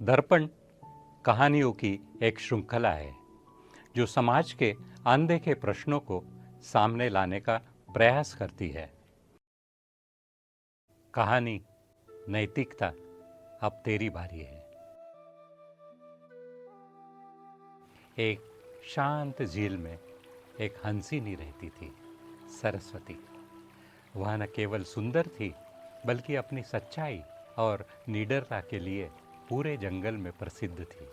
दर्पण कहानियों की एक श्रृंखला है जो समाज के अनदेखे प्रश्नों को सामने लाने का प्रयास करती है। कहानी नैतिकता, अब तेरी बारी है। एक शांत झील में एक हंसिनी रहती थी, सरस्वती। वह न केवल सुंदर थी बल्कि अपनी सच्चाई और निडरता के लिए पूरे जंगल में प्रसिद्ध थी।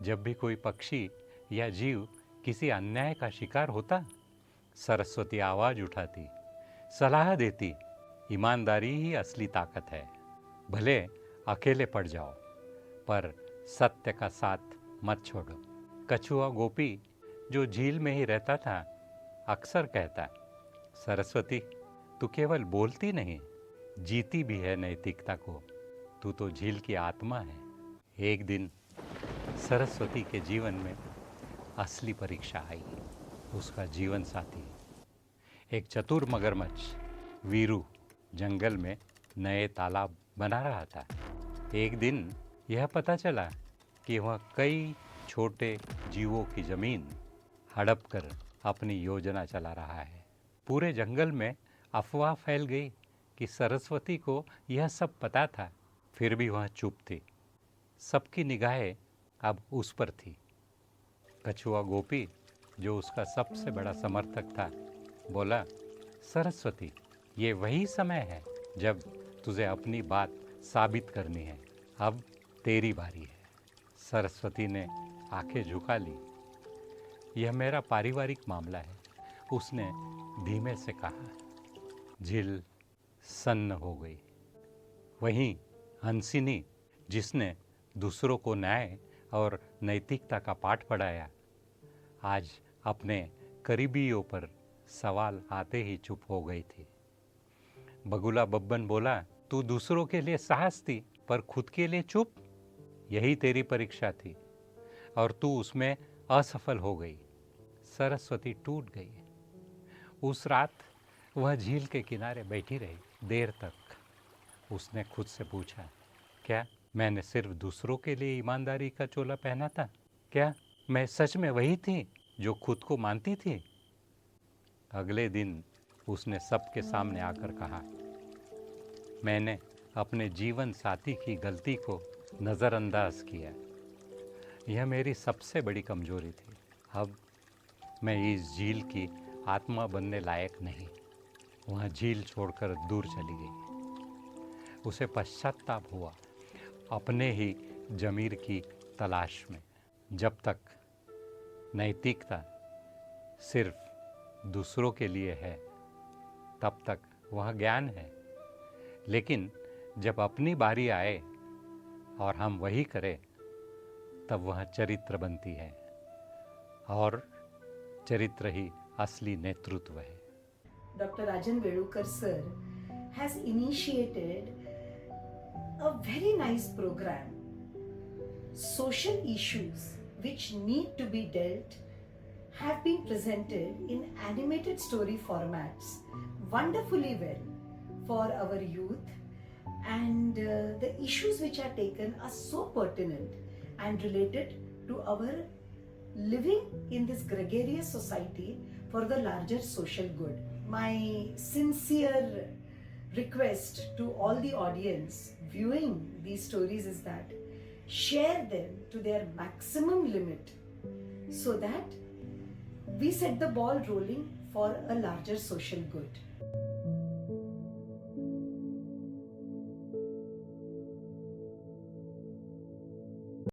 जब भी कोई पक्षी या जीव किसी अन्याय का शिकार होता, सरस्वती आवाज उठाती, सलाह देती, ईमानदारी ही असली ताकत है। भले अकेले पड़ जाओ पर सत्य का साथ मत छोड़ो। कछुआ गोपी जो झील में ही रहता था, अक्सर कहता, सरस्वती तू केवल बोलती नहीं, जीती भी है नैतिकता को। तू तो झील की आत्मा है। एक दिन सरस्वती के जीवन में असली परीक्षा आई। उसका जीवन साथी, एक चतुर मगरमच्छ वीरू, जंगल में नए तालाब बना रहा था। एक दिन यह पता चला कि वह कई छोटे जीवों की जमीन हड़प कर अपनी योजना चला रहा है। पूरे जंगल में अफवाह फैल गई कि सरस्वती को यह सब पता था, फिर भी वह चुप थी। सबकी निगाहें अब उस पर थी। कछुआ गोपी, जो उसका सबसे बड़ा समर्थक था, बोला, सरस्वती ये वही समय है जब तुझे अपनी बात साबित करनी है। अब तेरी बारी है। सरस्वती ने आंखें झुका ली। यह मेरा पारिवारिक मामला है, उसने धीमे से कहा। झील सन्न हो गई। वहीं हंसिनी, जिसने दूसरों को न्याय और नैतिकता का पाठ पढ़ाया, आज अपने करीबियों पर सवाल आते ही चुप हो गई थी। बगुला बब्बन बोला, तू दूसरों के लिए साहस थी पर खुद के लिए चुप। यही तेरी परीक्षा थी और तू उसमें असफल हो गई। सरस्वती टूट गई। उस रात वह झील के किनारे बैठी रही देर तक। उसने खुद से पूछा, क्या मैंने सिर्फ दूसरों के लिए ईमानदारी का चोला पहना था? क्या मैं सच में वही थी जो खुद को मानती थी? अगले दिन उसने सबके सामने आकर कहा, मैंने अपने जीवन साथी की गलती को नज़रअंदाज किया। यह मेरी सबसे बड़ी कमजोरी थी। अब मैं इस झील की आत्मा बनने लायक नहीं। वह झील छोड़कर दूर चली गई। उसे पश्चाताप हुआ, अपने ही जमीर की तलाश में। जब तक नैतिकता सिर्फ दूसरों के लिए है, तब तक वह ज्ञान है। लेकिन जब अपनी बारी आए और हम वही करें, तब वह चरित्र बनती है। और चरित्र ही असली नेतृत्व है। Dr. Rajan Velukar sir has initiated a very nice program. Social issues which need to be dealt have been presented in animated story formats wonderfully well for our youth, and the issues which are taken are so pertinent and related to our living in this gregarious society for the larger social good. My sincere request to all the audience viewing these stories is that share them to their maximum limit so that we set the ball rolling for a larger social good.